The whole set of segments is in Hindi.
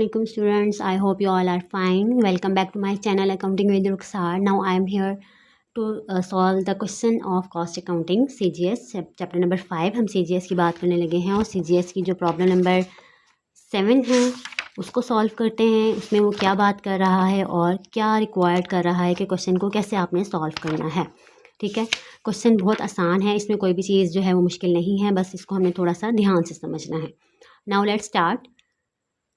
Assalamualaikum students. I hope you all are fine. Welcome back to my channel Accounting with Ruxar. Now I am here to solve the question of cost accounting CGS chapter number 5. हम CGS की बात करने लगे हैं और CGS की जो प्रॉब्लम नंबर 7 है उसको सॉल्व करते हैं. उसमें वो क्या बात कर रहा है और क्या रिक्वायर्ड कर रहा है कि क्वेश्चन को कैसे आपने सॉल्व करना है. ठीक है, क्वेश्चन बहुत आसान है, इसमें कोई भी चीज़ जो है वो मुश्किल नहीं है, बस इसको हमें थोड़ा सा ध्यान से समझना है. Now let's start.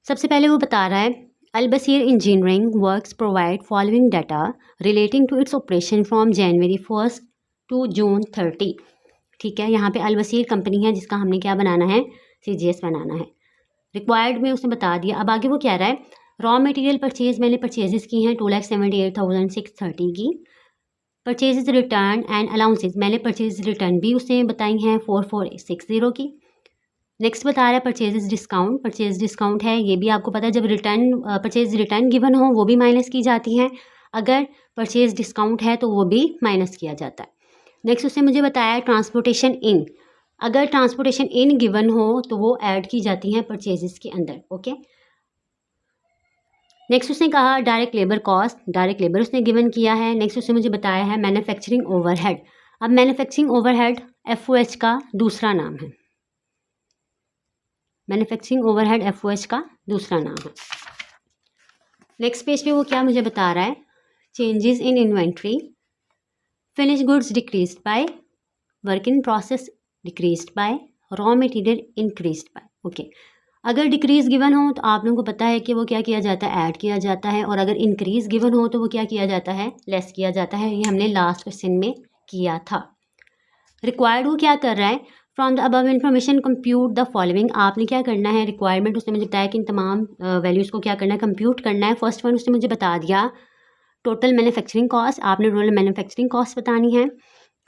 सबसे पहले वो बता रहा है Al Basir engineering works provide following data relating to its operation from January 1 to June 30. ठीक है, यहाँ पे अल-बसीर कंपनी है जिसका हमने क्या बनाना है, CGS बनाना है. रिक्वायर्ड में उसने बता दिया. अब आगे वो कह रहा है रॉ मटेरियल परचेज मैंने परचेजेस की हैं 2,78,630 की. परचेजेस रिटर्न एंड अलाउंसेज मैंने परचेज रिटर्न भी उसने बताई हैं 4460 की. नेक्स्ट बता रहा है परचेजेस डिस्काउंट. परचेज डिस्काउंट है, ये भी आपको पता है जब परचेज रिटर्न गिवन हो वो भी माइनस की जाती हैं, अगर परचेज डिस्काउंट है तो वो भी माइनस किया जाता है. नेक्स्ट उसने मुझे बताया ट्रांसपोर्टेशन इन. अगर ट्रांसपोर्टेशन इन गिवन हो तो वो ऐड की जाती हैं परचेजेस के अंदर. ओके. नेक्स्ट उसने कहा direct labour cost. Direct labour उसने गिवन किया है. नेक्स्ट उसने मुझे बताया है मैन्युफैक्चरिंग ओवरहेड. अब मैन्युफैक्चरिंग ओवरहेड FOH का दूसरा नाम है. मैन्युफैक्चरिंग ओवरहेड FOH का दूसरा नाम है. नेक्स्ट पेज पे वो क्या मुझे बता रहा है changes in inventory. Finish goods decreased bye, work in process decreased bye, raw material increased by. Okay. अगर डिक्रीज गिवन हो तो आप लोगों को पता है कि वो क्या किया जाता है, ऐड किया जाता है, और अगर इंक्रीज गिवन हो तो वो क्या किया जाता है, लेस किया जाता है. ये हमने लास्ट क्वेश्चन में किया था. रिक्वायर्ड वो क्या कर रहा है from the above information compute the following. आपने क्या करना है, रिक्वायरमेंट उसने मुझे बताया कि इन तमाम वैल्यूज़ को क्या करना है, कंप्यूट करना है. फर्स्ट वन उसने मुझे बता दिया टोटल मैन्युफैक्चरिंग कॉस्ट. आपने टोटल मैन्युफैक्चरिंग कॉस्ट बतानी है,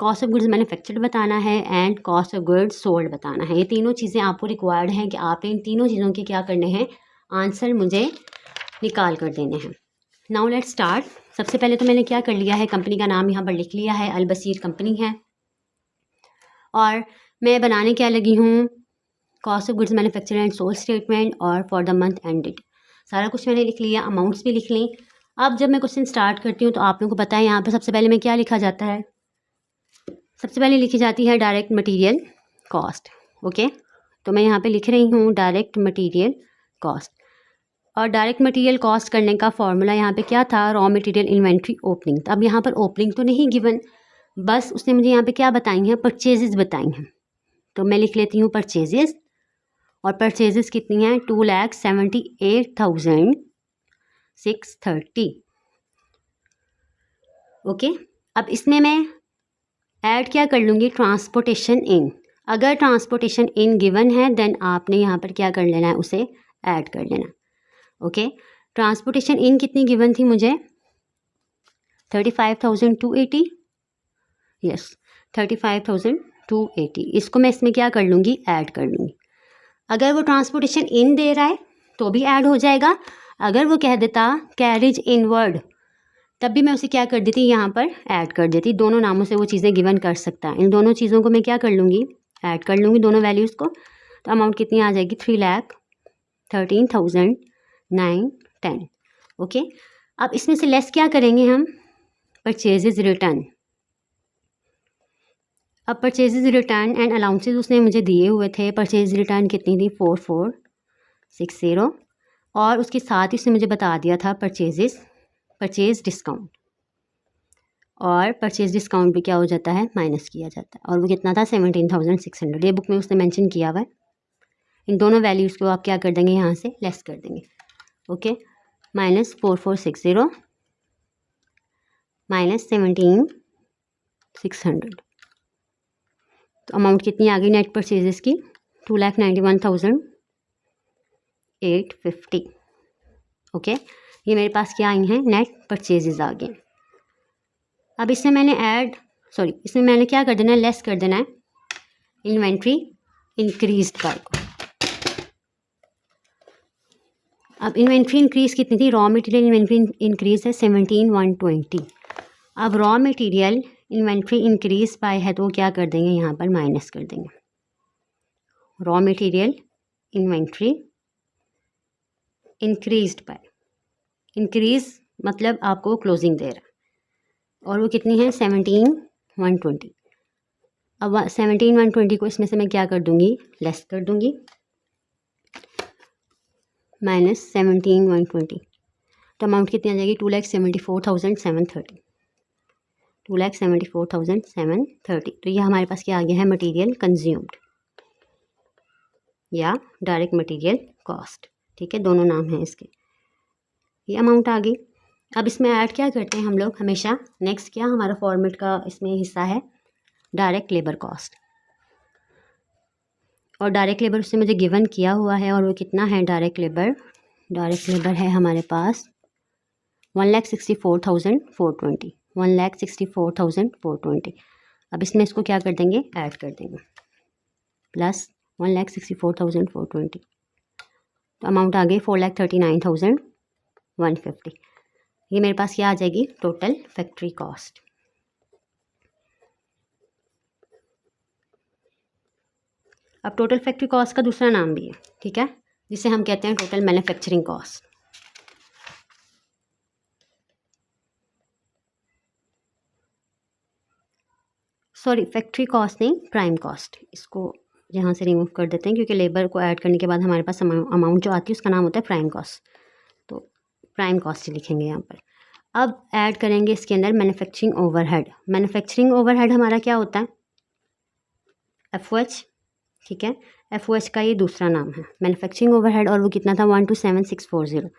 कॉस्ट ऑफ गुड्स मैन्युफैक्चर्ड बताना है, and cost of goods sold बताना है. ये तीनों चीज़ें आपको रिक्वायर्ड हैं कि आपने इन तीनों चीज़ों के क्या करने हैं, आंसर मुझे निकाल कर देने हैं. Now let's start. सबसे पहले तो मैंने क्या कर लिया है, कंपनी का नाम यहाँ पर लिख लिया है, अल-बसीर कंपनी है. और मैं बनाने क्या लगी हूँ, cost of goods manufacture and sold statement और फॉर द मंथ एंडेड. सारा कुछ मैंने लिख लिया, अमाउंट्स भी लिख लें. अब जब मैं क्वेश्चन स्टार्ट करती हूँ तो आप लोगों को पता है यहाँ पर सबसे पहले मैं क्या लिखा जाता है, सबसे पहले लिखी जाती है डायरेक्ट मटेरियल कॉस्ट. ओके, तो मैं यहाँ पे लिख रही हूँ डायरेक्ट मटेरियल कॉस्ट. और डायरेक्ट मटेरियल कॉस्ट करने का फॉर्मूला यहाँ पे क्या था, रॉ मटेरियल इन्वेंट्री ओपनिंग. तो अब यहाँ पर ओपनिंग तो नहीं गिवन, बस उसने मुझे यहाँ पे क्या बताई हैं, परचेजेस बताई हैं. तो मैं लिख लेती हूँ परचेजेस, और परचेजेस कितनी हैं 2,78,630. ओके. अब इसमें मैं ऐड क्या कर लूँगी, ट्रांसपोर्टेशन इन. अगर ट्रांसपोर्टेशन इन गिवन है देन आपने यहाँ पर क्या कर लेना है, उसे ऐड कर लेना. ओके. ट्रांसपोर्टेशन इन कितनी गिवन थी मुझे, 35,280. यस, 35,280. इसको मैं इसमें क्या कर लूँगी, ऐड कर लूँगी. अगर वो ट्रांसपोर्टेशन इन दे रहा है तो भी ऐड हो जाएगा. अगर वो कह देता कैरिज इनवर्ड तब भी मैं उसे क्या कर देती, यहाँ पर ऐड कर देती. दोनों नामों से वो चीज़ें गिवन कर सकता है. इन दोनों चीज़ों को मैं क्या कर लूँगी, ऐड कर लूँगी, दोनों वैल्यूज़ को. तो अमाउंट कितनी आ जाएगी, 3,13,910. ओके. अब इसमें से लेस क्या करेंगे हम, परचेजेस रिटर्न. अब परचेजेस रिटर्न एंड अलाउंसेज उसने मुझे दिए हुए थे. परचेज रिटर्न कितनी थी, 4460. और उसके साथ ही उसने मुझे बता दिया था परचेज डिस्काउंट. और परचेज डिस्काउंट भी क्या हो जाता है, माइनस किया जाता है. और वो कितना था, 17,600. ये बुक में उसने मेंशन किया हुआ है. इन दोनों वैल्यूज़ को आप क्या कर देंगे, यहाँ से लेस कर देंगे. ओके. Minus 4460 minus 17,600. तो अमाउंट कितनी आ गई नेट परचेजेस की, 2,91,850. ओके. ये मेरे पास क्या आई हैं, नेट परचेजेस आ गए. अब इसमें मैंने क्या कर देना है, लेस कर देना है इन्वेंट्री इंक्रीज्ड बाय को. अब इन्वेंट्री इंक्रीज कितनी थी, रॉ मटेरियल इन्वेंट्री इंक्रीज है 17,120. अब raw material inventory increase by है तो वो क्या कर देंगे, यहाँ पर माइनस कर देंगे. Raw material inventory increased by, increase मतलब आपको क्लोजिंग दे रहा है, और वो कितनी है 17,120। अब 17,120 को इसमें से मैं क्या कर दूंगी, लेस कर दूंगी, माइनस 17,120, तो अमाउंट कितनी आ जाएगी 2,74,730, 2,74,730। तो ये हमारे पास क्या आ गया है, मटेरियल कंज्यूम्ड या डायरेक्ट मटेरियल कॉस्ट। ठीक है, दोनों नाम हैं इसके। ये अमाउंट आ गई। अब इसमें ऐड क्या करते हैं हम लोग हमेशा, नेक्स्ट क्या हमारा फॉर्मेट का इसमें हिस्सा है डायरेक्ट लेबर कॉस्ट, और डायरेक्ट लेबर उससे मुझे गिवन किया हुआ है, और वो कितना है डायरेक्ट लेबर है हमारे पास 1,64,420, 1,64,420। अब इसमें इसको क्या कर देंगे, ऐड कर देंगे, प्लस 1,64,420, तो अमाउंट आ गई 4,39,150। ये मेरे पास क्या आ जाएगी, टोटल फैक्ट्री कॉस्ट। अब टोटल फैक्ट्री कॉस्ट का दूसरा नाम भी है, ठीक है, जिसे हम कहते हैं total manufacturing cost. Sorry, factory cost नहीं, प्राइम कॉस्ट। इसको यहाँ से रिमूव कर देते हैं, क्योंकि लेबर को ऐड करने के बाद हमारे पास अमाउंट जो आती है उसका नाम होता है प्राइम कॉस्ट, तो प्राइम कॉस्ट ही लिखेंगे यहाँ पर। अब ऐड करेंगे इसके अंदर मैन्युफैक्चरिंग ओवरहेड। मैन्युफैक्चरिंग ओवरहेड हमारा क्या होता है, FOH, ठीक है, FOH का ये दूसरा नाम है मैन्युफैक्चरिंग ओवरहेड, और वो कितना था 127,640,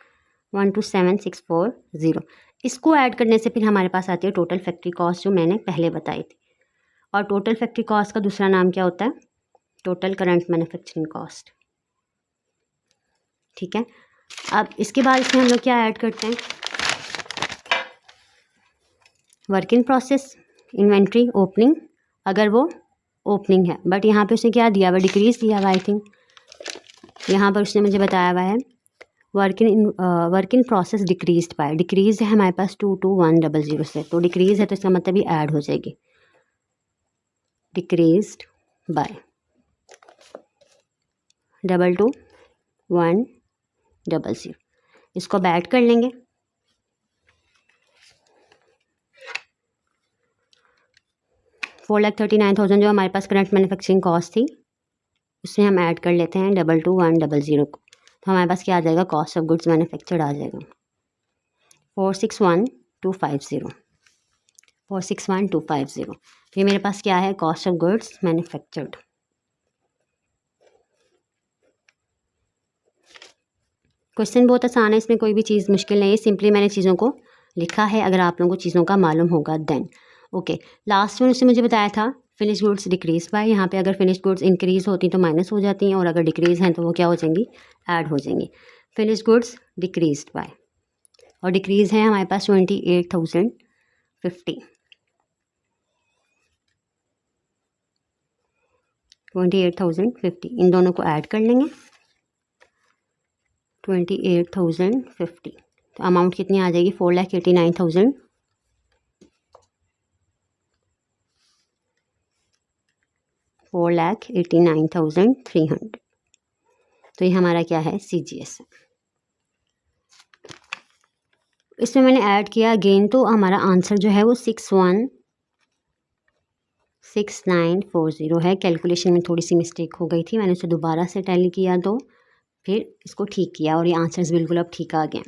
127,640। इसको ऐड करने से फिर हमारे पास आती है टोटल फैक्ट्री कॉस्ट, जो मैंने पहले बताई थी। और टोटल फैक्ट्री कॉस्ट का दूसरा नाम क्या होता है, टोटल करंट मैन्युफैक्चरिंग कॉस्ट। ठीक है, अब इसके बाद इसमें हम लोग क्या ऐड करते हैं, work in process, inventory opening, अगर वो ओपनिंग है, बट यहाँ पे उसने क्या दिया हुआ, डिक्रीज दिया हुआ, आई थिंक यहाँ पर उसने मुझे बताया हुआ है work in process decrease by, decrease है हमारे पास 22100 से, तो डिक्रीज है तो इसका मतलब भी ऐड हो जाएगी, डिक्रीज्ड बाय 22100। इसको अब ऐड कर लेंगे, $4,39,000 जो हमारे पास करंट मैन्युफैक्चरिंग कॉस्ट थी, उसमें हम ऐड कर लेते हैं 22100 को, तो हमारे पास क्या आ जाएगा, कॉस्ट ऑफ गुड्स मैन्युफैक्चर्ड आ जाएगा 461,250, 461,250। ये मेरे पास क्या है, cost of goods manufactured. Question बहुत आसान है, इसमें कोई भी चीज़ मुश्किल नहीं है, सिंपली मैंने चीज़ों को लिखा है, अगर आप लोगों को चीज़ों का मालूम होगा देन ओके। लास्ट में उसने मुझे बताया था फिनिश गुड्स डिक्रीज बाय, यहाँ पे अगर फिनिश गुड्स इंक्रीज होती तो माइनस हो जाती हैं, और अगर डिक्रीज हैं तो वो क्या हो जाएंगी, ऐड हो जाएंगी। फिनिश गुड्स डिक्रीज बाय, और डिक्रीज है हमारे पास 28,050, 28,050, इन दोनों को ऐड कर लेंगे 28,050, तो अमाउंट कितनी आ जाएगी 4,89,000, 4,89,300। तो ये हमारा क्या है, CGS। इसमें मैंने ऐड किया अगेन, तो हमारा आंसर जो है वो 616940 है। कैलकुलेशन में थोड़ी सी मिस्टेक हो गई थी, मैंने उसे दोबारा से टैली किया तो फिर इसको ठीक किया, और ये आंसर्स बिल्कुल अब ठीक आ गए।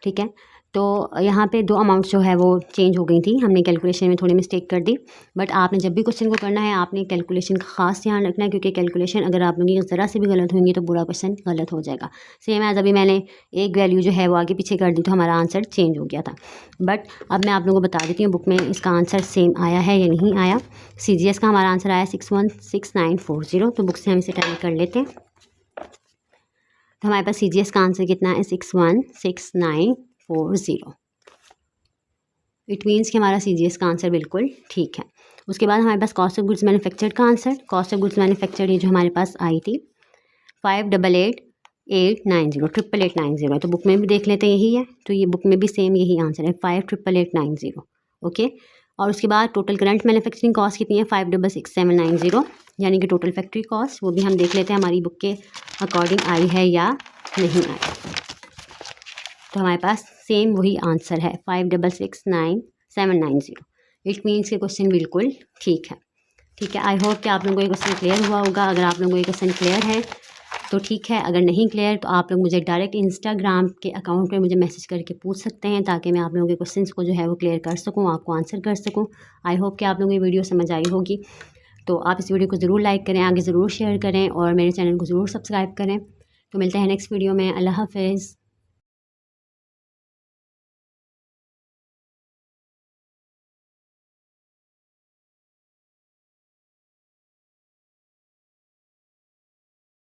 ठीक है, तो यहाँ पे दो अमाउंट्स जो है वो चेंज हो गई थी, हमने कैलकुलेशन में थोड़ी मिस्टेक कर दी, बट आपने जब भी क्वेश्चन को करना है आपने कैलकुलेशन का खास ध्यान रखना है, क्योंकि कैलकुलेशन अगर आप लोगों की ज़रा से भी गलत होंगी तो पूरा क्वेश्चन गलत हो जाएगा। सेम एज अभी मैंने एक वैल्यू जो है वो आगे पीछे कर दी तो हमारा आंसर चेंज हो गया था, बट अब मैं आप लोगों को बता देती हूँ बुक में इसका आंसर सेम आया है या नहीं आया। CGS का हमारा आंसर आया 616940, तो बुक से हम इसे टैली कर लेते हैं। तो हमारे पास CGS का आंसर कितना है, 616940। इट मीन्स कि हमारा CGS का आंसर बिल्कुल ठीक है। उसके बाद हमारे पास कॉस्ट ऑफ गुड्स मैन्युफैक्चर्ड का answer, cost of goods manufactured ये जो हमारे पास आई थी 588,890, 888,890, तो बुक में भी देख लेते हैं यही है, तो ये बुक में भी सेम यही आंसर है 588,890। ओके, और उसके बाद टोटल करंट मैन्युफैक्चरिंग कॉस्ट कितनी है 566,790, यानी कि टोटल फैक्ट्री कॉस्ट, वो भी हम देख लेते हैं हमारी बुक के अकॉर्डिंग आई है या नहीं आई। तो हमारे पास सेम वही आंसर है 566790। इट मीन्स के क्वेश्चन बिल्कुल ठीक है। ठीक है, आई होप कि आप लोगों को ये क्वेश्चन क्लियर हुआ होगा। अगर आप लोगों को ये क्वेश्चन क्लियर है तो ठीक है, अगर नहीं क्लियर तो आप लोग मुझे डायरेक्ट इंस्टाग्राम के अकाउंट पे मुझे मैसेज करके पूछ सकते हैं, ताकि मैं आप लोगों के क्वेश्चंस को जो है वो क्लियर कर सकूं, आपको आंसर कर सकूं। आई होप कि आप लोगों को ये वीडियो समझ आई होगी। तो आप इस वीडियो को ज़रूर लाइक करें, आगे ज़रूर शेयर करें और मेरे चैनल को ज़रूर सब्सक्राइब करें। तो मिलते हैं नेक्स्ट वीडियो में। अल्लाह हाफ़िज़।